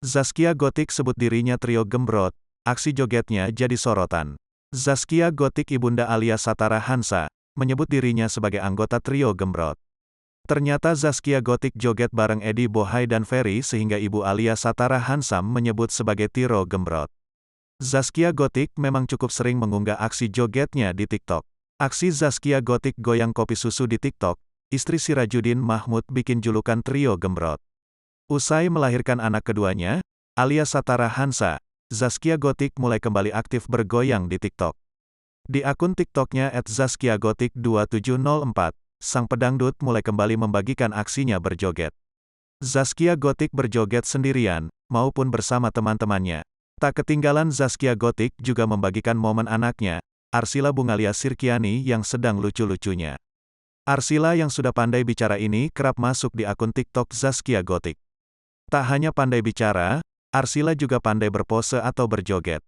Zaskia Gotik sebut dirinya trio gembrot, aksi jogetnya jadi sorotan. Zaskia Gotik ibunda alias Satara Hansa, menyebut dirinya sebagai anggota trio gembrot. Ternyata Zaskia Gotik joget bareng Edi Bohai dan Ferry sehingga ibu alias Satara Hansam menyebut sebagai trio gembrot. Zaskia Gotik memang cukup sering mengunggah aksi jogetnya di TikTok. Aksi Zaskia Gotik goyang kopi susu di TikTok, istri Sirajuddin Mahmud bikin julukan trio gembrot. Usai melahirkan anak keduanya, alias Satara Hansa, Zaskia Gotik mulai kembali aktif bergoyang di TikTok. Di akun TikToknya @zaskiagotik2704, sang pedangdut mulai kembali membagikan aksinya berjoget. Zaskia Gotik berjoget sendirian, maupun bersama teman-temannya. Tak ketinggalan Zaskia Gotik juga membagikan momen anaknya, Arsila Bungalia Sirkiani yang sedang lucu-lucunya. Arsila yang sudah pandai bicara ini kerap masuk di akun TikTok Zaskia Gotik. Tak hanya pandai bicara, Arsila juga pandai berpose atau berjoget.